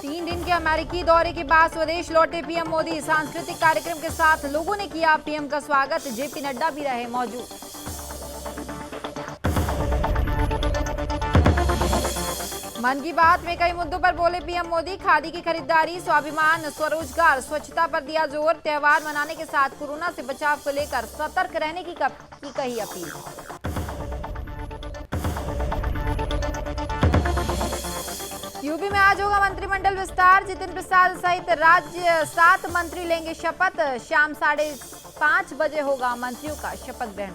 3 दिन के अमेरिकी दौरे के बाद स्वदेश लौटे पीएम मोदी। सांस्कृतिक कार्यक्रम के साथ लोगों ने किया पीएम का स्वागत। जेपी नड्डा भी रहे मौजूद। मन की बात में कई मुद्दों पर बोले पीएम मोदी। खादी की खरीदारी, स्वाभिमान, स्वरोजगार, स्वच्छता पर दिया जोर। त्योहार मनाने के साथ कोरोना से बचाव को लेकर सतर्क रहने की कही अपील। यूपी में आज होगा मंत्रिमंडल विस्तार। जितिन प्रसाद सहित राज्य 7 मंत्री लेंगे शपथ। शाम 5:30 बजे होगा मंत्रियों का शपथ ग्रहण।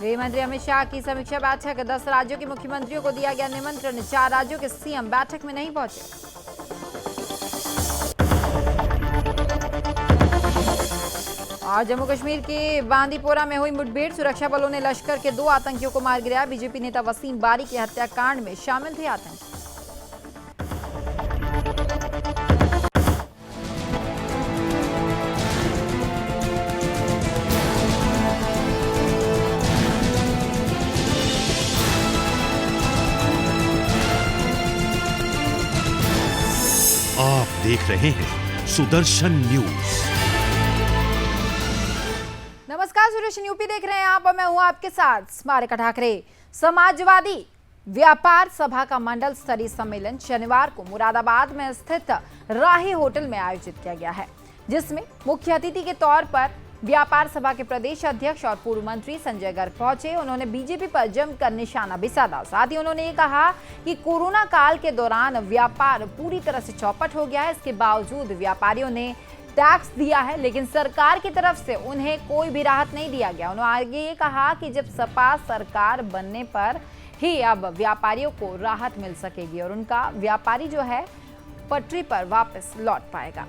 गृह मंत्री अमित शाह की समीक्षा बैठक। 10 राज्यों के मुख्यमंत्रियों को दिया गया निमंत्रण। 4 राज्यों के सीएम बैठक में नहीं पहुंचे। और जम्मू कश्मीर के बांदीपोरा में हुई मुठभेड़। सुरक्षा बलों ने लश्कर के 2 आतंकियों को मार गिराया। बीजेपी नेता वसीम बारी के हत्याकांड में शामिल थे आतंकी। आप देख रहे हैं सुदर्शन न्यूज। नमस्कार, सुदर्शन यूपी देख रहे हैं आप और मैं हूं आपके साथ स्मारिका ठाकरे। समाजवादी व्यापार सभा का मंडल स्तरीय सम्मेलन शनिवार को मुरादाबाद में स्थित राही होटल में आयोजित किया गया है, जिसमें मुख्य अतिथि के तौर पर व्यापार सभा के प्रदेश अध्यक्ष और पूर्व मंत्री संजय गर्ग पहुंचे। उन्होंने बीजेपी पर जमकर निशाना भी साधा। साथ ही उन्होंने ये कहा कि कोरोना काल के दौरान व्यापार पूरी तरह से चौपट हो गया है। इसके बावजूद व्यापारियों ने टैक्स दिया है, लेकिन सरकार की तरफ से उन्हें कोई भी राहत नहीं दिया गया। उन्होंने आगे ये कहा कि जब सपा सरकार बनने पर ही अब व्यापारियों को राहत मिल सकेगी और उनका व्यापारी जो है पटरी पर वापस लौट पाएगा।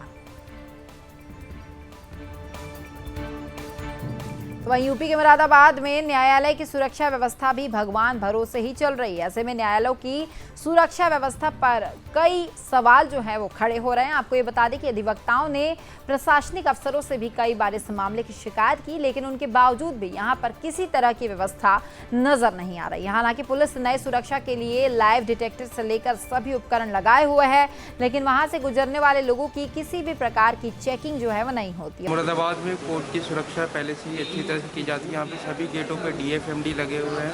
तो वहीं यूपी के मुरादाबाद में न्यायालय की सुरक्षा व्यवस्था भी भगवान भरोसे ही चल रही है। ऐसे में न्यायालयों की सुरक्षा व्यवस्था पर कई सवाल जो है वो खड़े हो रहे हैं। आपको ये बता दें कि अधिवक्ताओं ने प्रशासनिक अफसरों से भी कई बार इस मामले की शिकायत की, लेकिन उनके बावजूद भी यहाँ पर किसी तरह की व्यवस्था नजर नहीं आ रही। हालांकि पुलिस नए सुरक्षा के लिए लाइव डिटेक्टर से लेकर सभी उपकरण लगाए हुए है, लेकिन वहां से गुजरने वाले लोगों की किसी भी प्रकार की चेकिंग जो है वो नहीं होती है। मुरादाबाद में कोर्ट की सुरक्षा पहले से ही अच्छी तरह से की जाती है। यहाँ पे सभी गेटों पे DFMD लगे हुए हैं।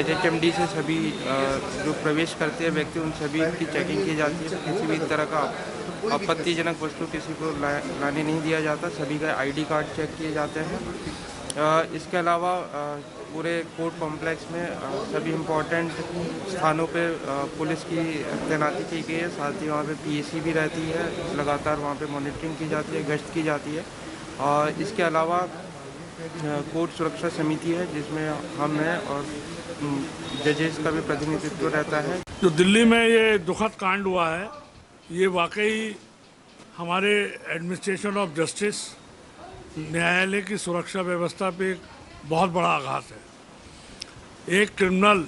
HHMD से सभी जो प्रवेश करते हैं व्यक्ति, उन सभी की चेकिंग की जाती है। किसी भी तरह का आपत्तिजनक वस्तु किसी को लाने नहीं दिया जाता। सभी का ID कार्ड चेक किए जाते हैं। इसके अलावा पूरे कोर्ट कॉम्प्लेक्स में सभी इम्पोर्टेंट स्थानों पे पुलिस की तैनाती की गई है। साथ ही वहाँ पे PAC भी रहती है। लगातार वहाँ पे मॉनिटरिंग की जाती है, गश्त की जाती है। और इसके अलावा कोर्ट सुरक्षा समिति है, जिसमें हम हैं और जजेस का भी प्रतिनिधित्व रहता है। जो दिल्ली में ये दुखद कांड हुआ है, ये वाकई हमारे एडमिनिस्ट्रेशन ऑफ जस्टिस, न्यायालय की सुरक्षा व्यवस्था पे एक बहुत बड़ा आघात है। एक क्रिमिनल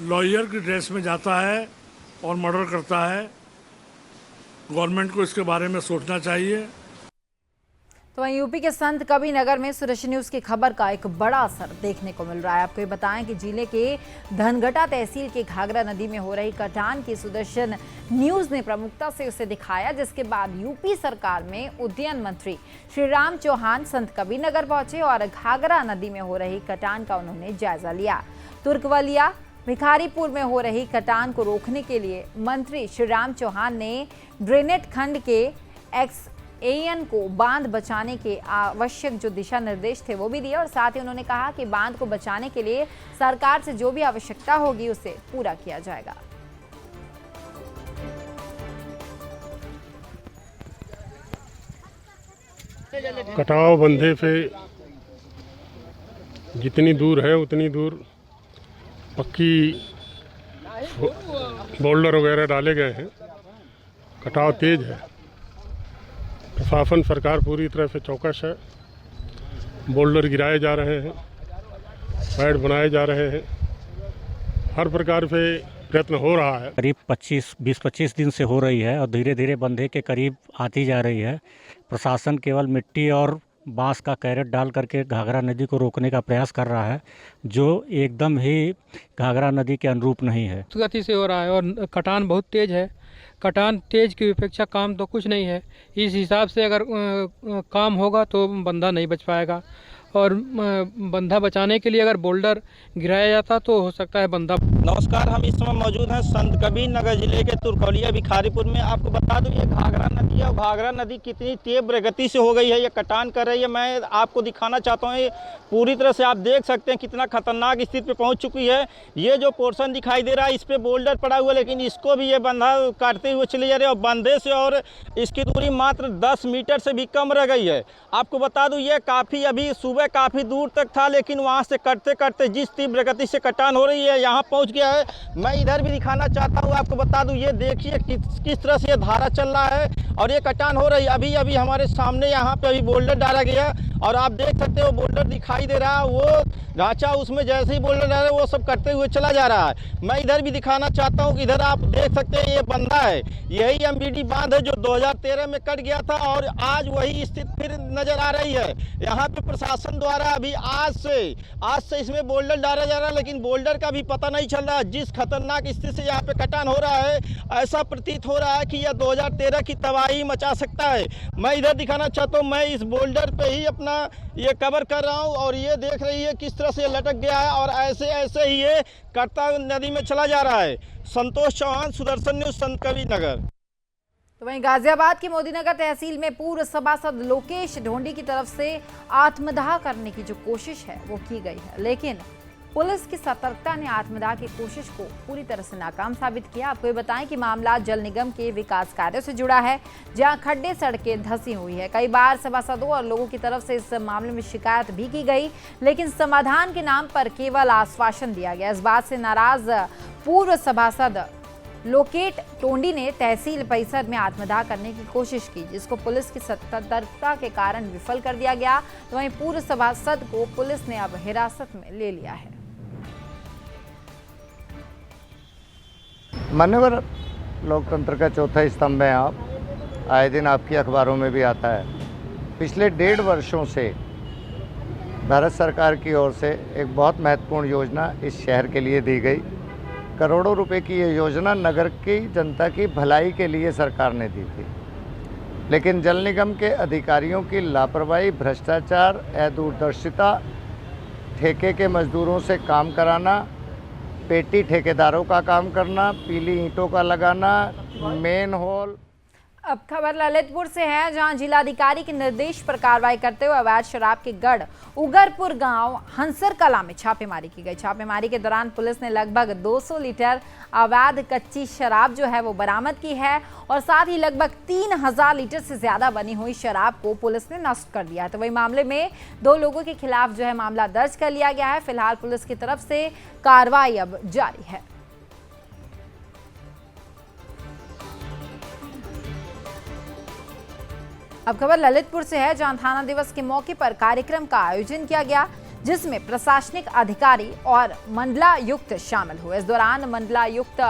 लॉयर की ड्रेस में जाता है और मर्डर करता है। गवर्नमेंट को इसके बारे में सोचना चाहिए। तो वहीं यूपी के संत कबीर नगर में सुदर्शन न्यूज की खबर का एक बड़ा असर देखने को मिल रहा है। आपको ये बताएं कि जिले के धनघटा तहसील के घाघरा नदी में हो रही कटान की सुदर्शन न्यूज ने प्रमुखता से उसे दिखाया, जिसके बाद यूपी सरकार में उद्यान मंत्री श्री राम चौहान संत कबीर नगर पहुंचे और घाघरा नदी में हो रही कटान का उन्होंने जायजा लिया। तुर्कवलिया भिखारीपुर में हो रही कटान को रोकने के लिए मंत्री श्री राम चौहान ने ड्रेनेज खंड के AN को बांध बचाने के आवश्यक जो दिशा निर्देश थे वो भी दिए और साथ ही उन्होंने कहा कि बांध को बचाने के लिए सरकार से जो भी आवश्यकता होगी उसे पूरा किया जाएगा। कटाव बंधे से जितनी दूर है उतनी दूर पक्की बोल्डर वगैरह डाले गए हैं। कटाव तेज है। प्रशासन सरकार पूरी तरह से चौकस है। बोल्डर गिराए जा रहे हैं, पैड बनाए जा रहे हैं। हर प्रकार से प्रयत्न हो रहा है। करीब 20-25 दिन से हो रही है और धीरे धीरे बंधे के करीब आती जा रही है। प्रशासन केवल मिट्टी और बांस का कैरेट डाल करके घाघरा नदी को रोकने का प्रयास कर रहा है, जो एकदम ही घाघरा नदी के अनुरूप नहीं है। गति से हो रहा है और कटान बहुत तेज़ है। कटान तेज की अपेक्षा काम तो कुछ नहीं है। इस हिसाब से अगर काम होगा तो बंधा नहीं बच पाएगा, और बंधा बचाने के लिए अगर बोल्डर गिराया जाता तो हो सकता है बंधा। नमस्कार, हम इस समय मौजूद हैं संत कबीर नगर जिले के तुरकौलिया भिखारीपुर में। आपको बता दूं ये घाघरा नदी है, और घाघरा नदी कितनी तीव्र गति से हो गई है, ये कटान कर रही है। मैं आपको दिखाना चाहता हूँ, ये पूरी तरह से आप देख सकते हैं कितना खतरनाक स्थिति पे पहुंच चुकी है। ये जो पोर्शन दिखाई दे रहा है इस पे बोल्डर पड़ा हुआ है, लेकिन इसको भी ये बंधा काटते हुए चले जा रहे हैं, और बंधे से और इसकी दूरी मात्र 10 मीटर से भी कम रह गई है। आपको बता दूं ये काफ़ी अभी सुबह काफ़ी दूर तक था, लेकिन वहाँ से कटते कटते जिस तीव्र गति से कटान हो रही है यहाँ पहुँच गया है। मैं इधर भी दिखाना चाहता हूँ, आपको बता दूं ये देखिए किस तरह से ये धारा चल रहा है और ये कटान हो रही है। अभी अभी हमारे सामने यहाँ पे अभी बोल्डर डाला गया, और आप देख सकते हो बोल्डर दिखाई दे रहा है, वो ढांचा उसमें जैसे ही बोल्डर डाले वो सब कटते हुए चला जा रहा है। मैं इधर भी दिखाना चाहता हूँ कि इधर आप देख सकते हैं ये बंधा है, यही एमबीडी बांध है जो 2013 में कट गया था, और आज वही स्थिति फिर नजर आ रही है। यहाँ पे प्रशासन द्वारा अभी आज से इसमें बोल्डर डाला जा रहा है, लेकिन बोल्डर का भी पता नहीं चल रहा। जिस खतरनाक स्थिति से यहाँ पे कटान हो रहा है, ऐसा प्रतीत हो रहा है कि यह 2013 की तबाही मचा सकता है। मैं इधर दिखाना चाहता हूँ, मैं इस बोल्डर पे ही अपना ये कवर कर रहा हूँ, और ये देख रही है किस तरह से ये लटक गया है, और ऐसे ही ये कटता नदी में चला जा रहा है। संतोष चौहान, सुदर्शन न्यूज़, संत कबीर नगर। तो वहीं गाजियाबाद की मोदीनगर तहसील में पूर्व सभासद लोकेश ढोंडी की तरफ से आत्मदाह करने की जो कोशिश है वो की गई है, लेकिन पुलिस की सतर्कता ने आत्मदाह की कोशिश को पूरी तरह से नाकाम साबित किया। आपको ये बताएं कि मामला जल निगम के विकास कार्यों से जुड़ा है, जहां खड्डे सड़कें धंसी हुई है। कई बार सभासदों और लोगों की तरफ से इस मामले में शिकायत भी की गई, लेकिन समाधान के नाम पर केवल आश्वासन दिया गया। इस बात से नाराज पूर्व सभासद लोकेट टोंडी ने तहसील परिसर में आत्मदाह करने की कोशिश की, जिसको पुलिस की सतर्कता के कारण विफल कर दिया गया। तो वहीं पूर्व सभासद को पुलिस ने अब हिरासत में ले लिया है। मान्यवर, लोकतंत्र का चौथा स्तंभ है आप, आए दिन आपकी अखबारों में भी आता है। पिछले 1.5 वर्षों से भारत सरकार की ओर से एक बहुत महत्वपूर्ण योजना इस शहर के लिए दी गई। करोड़ों रुपए की ये योजना नगर की जनता की भलाई के लिए सरकार ने दी थी, लेकिन जल निगम के अधिकारियों की लापरवाही, भ्रष्टाचार, अदूरदर्शिता, ठेके के मजदूरों से काम कराना, पेटी ठेकेदारों का काम करना, पीली ईंटों का लगाना, मेन हॉल। अब खबर ललितपुर से है, जहां जिलाधिकारी के निर्देश पर कार्रवाई करते हुए अवैध शराब के गढ़ उगरपुर गांव हंसर कला में छापेमारी की गई। छापेमारी के दौरान पुलिस ने लगभग 200 लीटर अवैध कच्ची शराब जो है वो बरामद की है, और साथ ही लगभग 3000 लीटर से ज्यादा बनी हुई शराब को पुलिस ने नष्ट कर दिया है। तो वही मामले में 2 लोगों के खिलाफ जो है मामला दर्ज कर लिया गया है। फिलहाल पुलिस की तरफ से कार्रवाई अब जारी है। अब खबर ललितपुर से है, जहां थाना दिवस के मौके पर कार्यक्रम का आयोजन किया गया, जिसमें प्रशासनिक अधिकारी और मंडलायुक्त शामिल हुए। इस दौरान मंडलायुक्त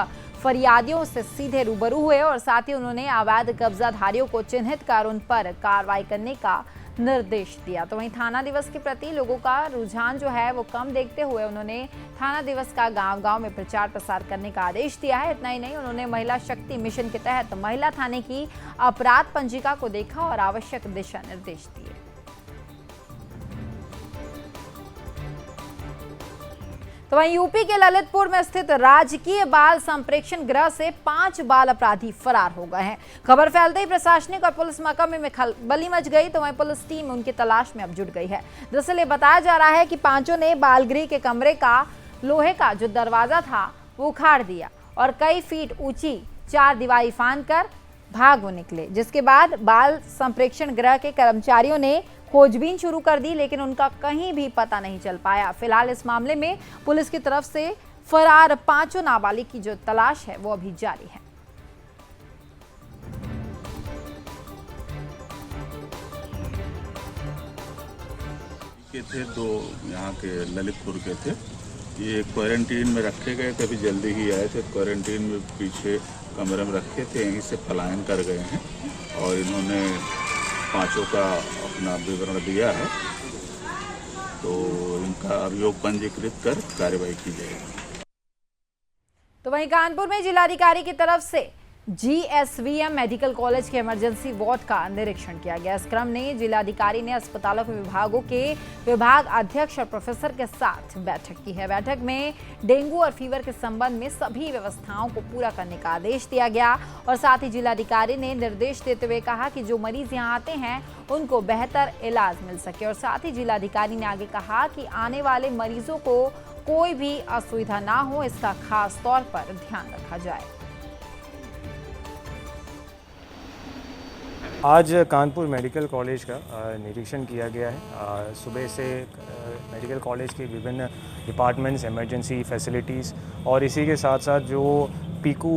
फरियादियों से सीधे रूबरू हुए, और साथ ही उन्होंने अवैध कब्जाधारियों को चिन्हित कर उन पर कार्रवाई करने का निर्देश दिया। तो वहीं थाना दिवस के प्रति लोगों का रुझान जो है वो कम देखते हुए उन्होंने थाना दिवस का गांव-गांव में प्रचार प्रसार करने का आदेश दिया है। इतना ही नहीं, उन्होंने महिला शक्ति मिशन के तहत महिला थाने की अपराध पंजिका को देखा और आवश्यक दिशा निर्देश दिए। तो वहीं यूपी के ललितपुर में स्थित राजकीय बाल संप्रेक्षण गृह से 5 बाल अपराधी फरार हो गए हैं। खबर फैलते ही प्रशासनिक और पुलिस महकमे में खलबली मच गई। तो वहीं पुलिस टीम उनकी तलाश में अब जुट गई है। दरअसल ये बताया जा रहा है कि पांचों ने बाल गृह के कमरे का लोहे का जो दरवाजा था वो उखाड़ दिया और कई फीट ऊंची 4 दीवारी फांद कर भाग वो निकले, जिसके बाद बाल संप्रेक्षण गृह के कर्मचारियों ने खोजबीन शुरू कर दी, लेकिन उनका कहीं भी पता नहीं चल पाया। फिलहाल इस मामले में पुलिस की तरफ से फरार 5 नाबालिग की जो तलाश है वो अभी जारी है। के थे 2 यहाँ के ललितपुर के थे, ये क्वारंटीन में रखे गए थे, अभी जल्दी ही आए थे। क्वारंटीन में पीछे कमरे में रखे थे, यहीं से पलायन कर गए हैं और इन्होंने पांचों का अपना विवरण दिया है, तो इनका अभियोग पंजीकृत कर कार्रवाई की जाएगी। तो वहीं कानपुर में जिलाधिकारी की तरफ से GSVM मेडिकल कॉलेज के इमरजेंसी वार्ड का निरीक्षण किया गया। इस क्रम में जिलाधिकारी ने अस्पतालों के विभागों के विभाग अध्यक्ष और प्रोफेसर के साथ बैठक की है। बैठक में डेंगू और फीवर के संबंध में सभी व्यवस्थाओं को पूरा करने का आदेश दिया गया और साथ ही जिलाधिकारी ने निर्देश देते हुए कहा कि जो मरीज यहां आते हैं उनको बेहतर इलाज मिल सके। और साथ ही जिलाधिकारी ने आगे कहा कि आने वाले मरीजों को कोई भी असुविधा ना हो, इसका खास तौर पर ध्यान रखा जाए। आज कानपुर मेडिकल कॉलेज का निरीक्षण किया गया है। सुबह से मेडिकल कॉलेज के विभिन्न डिपार्टमेंट्स, इमरजेंसी फैसिलिटीज़ और इसी के साथ साथ जो पीकू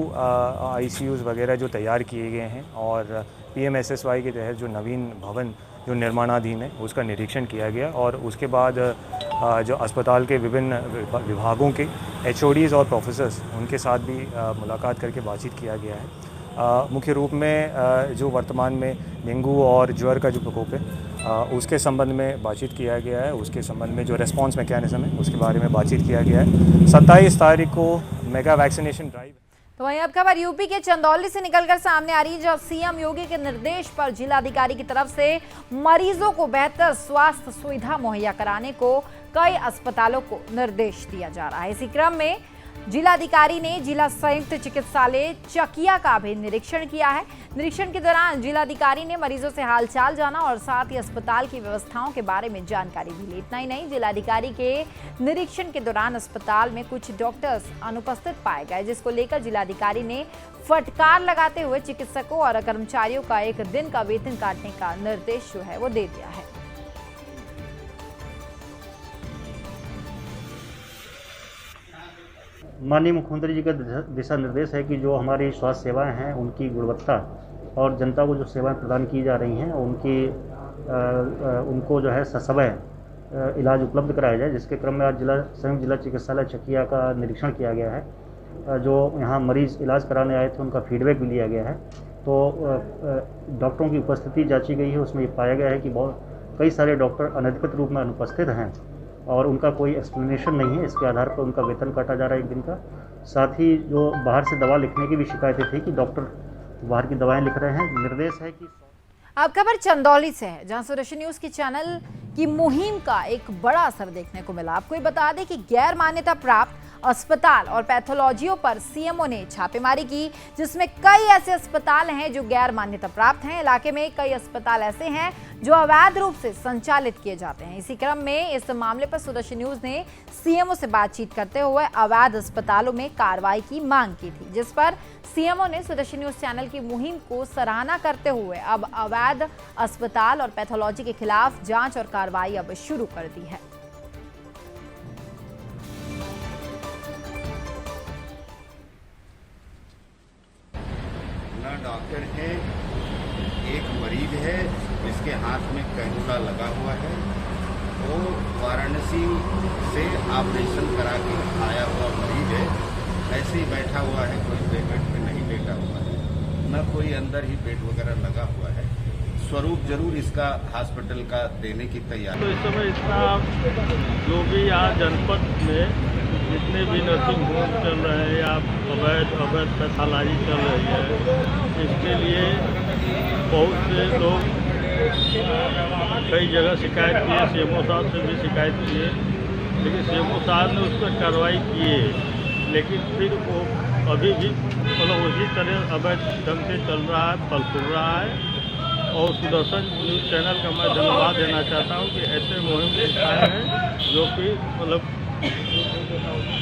ICUs वगैरह जो तैयार किए गए हैं और PMSSY के तहत जो नवीन भवन जो निर्माणाधीन है उसका निरीक्षण किया गया और उसके बाद जो अस्पताल के विभिन्न विभागों के HODs और प्रोफेसर्स उनके साथ भी मुलाकात करके बातचीत किया गया है। मुख्य रूप में जो वर्तमान में डेंगू और ज्वर का जो प्रकोप है उसके संबंध में बातचीत किया गया है। उसके संबंध में जो रेस्पॉन्स मैकेनिज्म है उसके बारे में बातचीत किया गया है। 27 तारीख को मेगा वैक्सीनेशन ड्राइव। तो वहीं अब खबर यूपी के चंदौली से निकलकर सामने आ रही है, जहां CM योगी के निर्देश पर जिलाधिकारी की तरफ से मरीजों को बेहतर स्वास्थ्य सुविधा मुहैया कराने को कई अस्पतालों को निर्देश दिया जा रहा है। इसी क्रम में जिलाधिकारी ने जिला संयुक्त चिकित्सालय चकिया का भी निरीक्षण किया है। निरीक्षण के दौरान जिलाधिकारी ने मरीजों से हालचाल जाना और साथ ही अस्पताल की व्यवस्थाओं के बारे में जानकारी भी ली। इतना ही नहीं, जिलाधिकारी के निरीक्षण के दौरान अस्पताल में कुछ डॉक्टर्स अनुपस्थित पाए गए, जिसको लेकर जिलाधिकारी ने फटकार लगाते हुए चिकित्सकों और कर्मचारियों का एक दिन का वेतन काटने का निर्देश जो है वो दे दिया है। माननीय मुख्यमंत्री जी का दिशा निर्देश है कि जो हमारी स्वास्थ्य सेवाएं हैं उनकी गुणवत्ता और जनता को जो सेवाएं प्रदान की जा रही हैं उनको जो है ससमय इलाज उपलब्ध कराया जाए, जिसके क्रम में आज संयुक्त जिला चिकित्सालय चकिया का निरीक्षण किया गया है। जो यहाँ मरीज इलाज कराने आए थे उनका फीडबैक भी लिया गया है। तो डॉक्टरों की उपस्थिति जांची गई है, उसमें ये पाया गया है कि कई सारे डॉक्टर अनधिकृत रूप में अनुपस्थित हैं और उनका कोई एक्सप्लेनेशन नहीं है। इसके आधार पर उनका वेतन काटा जा रहा है एक दिन का। साथ ही जो बाहर से दवा लिखने की भी शिकायतें थी कि डॉक्टर बाहर की दवाएं लिख रहे हैं। निर्देश है कि अब खबर चंदौली से है, जहां सुदर्शन न्यूज की चैनल की मुहिम का एक बड़ा असर देखने को मिला। आपको ये बता दें कि गैर मान्यता प्राप्त अस्पताल और पैथोलॉजियों पर CMO ने छापेमारी की, जिसमें कई ऐसे अस्पताल हैं जो गैर मान्यता प्राप्त हैं। इलाके में कई अस्पताल ऐसे हैं जो अवैध रूप से संचालित किए जाते हैं। इसी क्रम में इस मामले पर सुदर्शन न्यूज ने CMO से बातचीत करते हुए अवैध अस्पतालों में कार्रवाई की मांग की थी, जिस पर CMO ने सुदर्शन न्यूज चैनल की मुहिम को सराहना करते हुए अब अवैध अस्पताल और पैथोलॉजी के खिलाफ जांच और कार्रवाई अब शुरू कर दी है। डॉक्टर है, एक मरीज है जिसके हाथ में कैंसर लगा हुआ है, वो वाराणसी से ऑपरेशन करा के आया हुआ मरीज है। ऐसे ही बैठा हुआ है, कोई पेमेंट पे नहीं बैठा हुआ है, न कोई अंदर ही बेड वगैरह लगा हुआ है। स्वरूप जरूर इसका हॉस्पिटल का देने की तैयारी। तो इस समय इसका जो भी यहाँ जनपद में जितने भी नर्सिंग होम चल रहे हैं या अवैध पैथोलॉजी चल रही है, इसके लिए बहुत से लोग कई जगह शिकायत किए, CMO साहब से भी शिकायत किए, लेकिन CMO साहब ने उस पर कार्रवाई किए, लेकिन फिर वो अभी भी मतलब उसी तरह अवैध ढंग से चल रहा है, फल फूल रहा है। और सुदर्शन न्यूज़ चैनल का मैं धन्यवाद देना चाहता हूँ कि ऐसे मुहिम उठाए हैं जो कि मतलब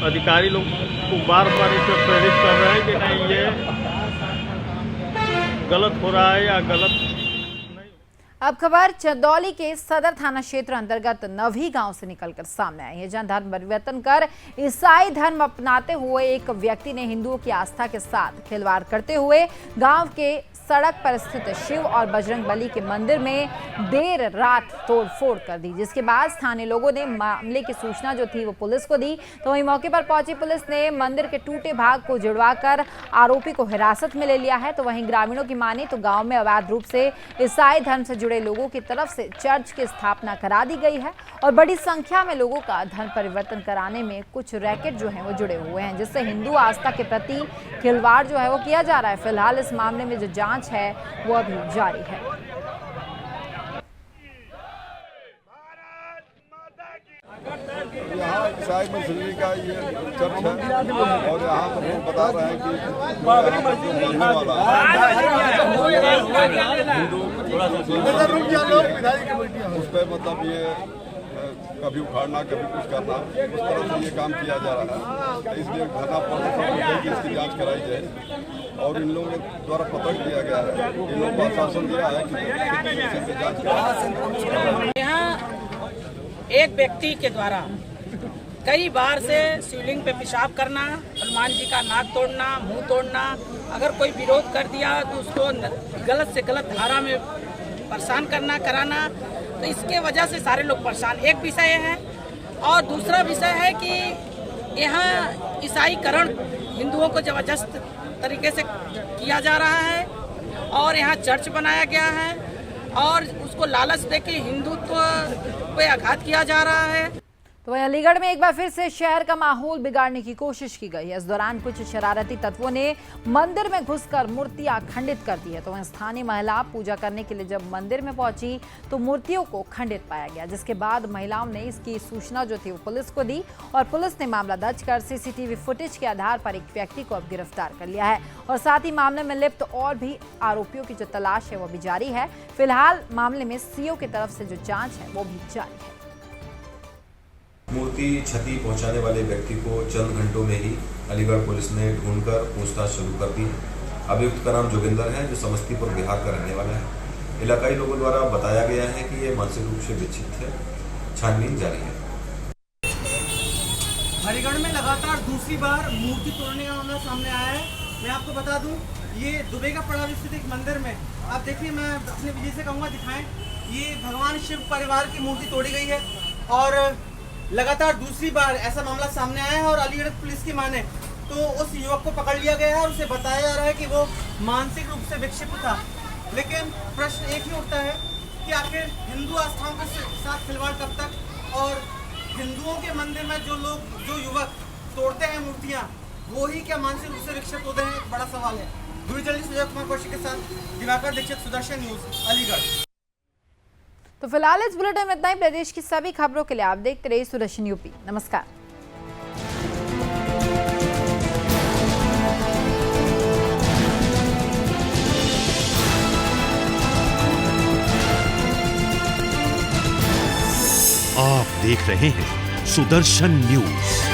अधिकारी लोग को बार बार इसे प्रेरित कर रहे हैं कि नहीं ये गलत हो रहा है या गलत नहीं। अब खबर चंदौली के सदर थाना क्षेत्र अंतर्गत नवी गांव से निकलकर सामने आई है, जहां धर्म परिवर्तन कर ईसाई धर्म अपनाते हुए एक व्यक्ति ने हिंदुओं की आस्था के साथ खिलवाड़ करते हुए गांव के सड़क पर स्थित शिव और बजरंगबली के मंदिर में देर रात तोड़फोड़ कर दी, जिसके बाद स्थानीय लोगों ने मामले की सूचना जो थी वो पुलिस को दी। तो वहीं मौके पर पहुंची पुलिस ने मंदिर के टूटे भाग को जुड़वाकर आरोपी को हिरासत में ले लिया है। तो वहीं ग्रामीणों की माने तो गांव में अवैध रूप से ईसाई धर्म से जुड़े लोगों की तरफ से चर्च की स्थापना करा दी गई है और बड़ी संख्या में लोगों का धर्म परिवर्तन कराने में कुछ रैकेट जो है वो जुड़े हुए हैं, जिससे हिंदू आस्था के प्रति खिलवाड़ जो है वो किया जा रहा है। फिलहाल इस मामले में जो जांच है वो अभी जारी है। यहाँ ईसाई मसीह का ये चर्च है और यहाँ पर लोग बता रहे हैं कि उस पर मतलब ये कभी उखाड़ना कभी कुछ करना उस तरह से ये काम किया जा रहा है। इसलिए घटना पर इसकी जांच कराई जाए और इन लोगों द्वारा पकड़ दिया गया है। इन लोगों को आश्वासन दिया है कि जांच कराई। यहाँ एक व्यक्ति के द्वारा कई बार से शिवलिंग पे पेशाब करना, हनुमान जी का नाक तोड़ना, मुंह तोड़ना, अगर कोई विरोध कर दिया तो उसको गलत से गलत धारा में परेशान कराना, तो इसके वजह से सारे लोग परेशान। एक विषय है और दूसरा विषय है कि यहाँ ईसाईकरण हिंदुओं को जबरदस्त तरीके से किया जा रहा है और यहाँ चर्च बनाया गया है और उसको लालच देके हिंदुत्व पे आघात किया जा रहा है। तो वहीं अलीगढ़ में एक बार फिर से शहर का माहौल बिगाड़ने की कोशिश की गई है। इस दौरान कुछ शरारती तत्वों ने मंदिर में घुसकर मूर्तियां खंडित कर दी है। तो वहीं स्थानीय महिला पूजा करने के लिए जब मंदिर में पहुंची तो मूर्तियों को खंडित पाया गया, जिसके बाद महिलाओं ने इसकी सूचना जो थी वो पुलिस को दी और पुलिस ने मामला दर्ज कर सीसीटीवी फुटेज के आधार पर एक व्यक्ति को अब गिरफ्तार कर लिया है और साथ ही मामले में लिप्त और भी आरोपियों की जो तलाश है वो भी जारी है। फिलहाल मामले में सीओ की तरफ से जो जाँच है वो भी जारी है। मूर्ति क्षति पहुंचाने वाले व्यक्ति को चंद घंटों में ही अलीगढ़ पुलिस ने ढूंढकर पूछताछ शुरू कर दी। अभियुक्त का नाम जोगिंदर है, जो समस्तीपुर बिहार का रहने वाला है। इलाकाई लोगों द्वारा बताया गया है कि ये मानसिक रूप से विक्षिप्त है। छानबीन जारी है। अलीगढ़ में लगातार दूसरी बार मूर्ति तोड़ने का मामला सामने आया है। मैं आपको बता दूं, ये दुबई का पड़ाव स्थित एक मंदिर में आप देखिए, मैं अपने विजय से कहूँगा दिखाएं, ये भगवान शिव परिवार की मूर्ति तोड़ी गई है और लगातार दूसरी बार ऐसा मामला सामने आया है। और अलीगढ़ पुलिस की माने तो उस युवक को पकड़ लिया गया है और उसे बताया जा रहा है कि वो मानसिक रूप से विक्षिप्त था। लेकिन प्रश्न एक ही उठता है कि आखिर हिंदू आस्थाओं के साथ खिलवाड़ कब तक, और हिंदुओं के मंदिर में जो युवक तोड़ते हैं मूर्तियाँ, वो ही क्या मानसिक रूप से विक्षिप्त होते हैं, एक बड़ा सवाल है। दूरी जर्नलिस्ट सुजय कुमार कौशिक के साथ दिवाकर दीक्षित, सुदर्शन न्यूज, अलीगढ़। तो फिलहाल इस बुलेटिन में इतना ही। प्रदेश की सभी खबरों के लिए आप देखते रहिए सुदर्शन यूपी। नमस्कार। आप देख रहे हैं सुदर्शन न्यूज।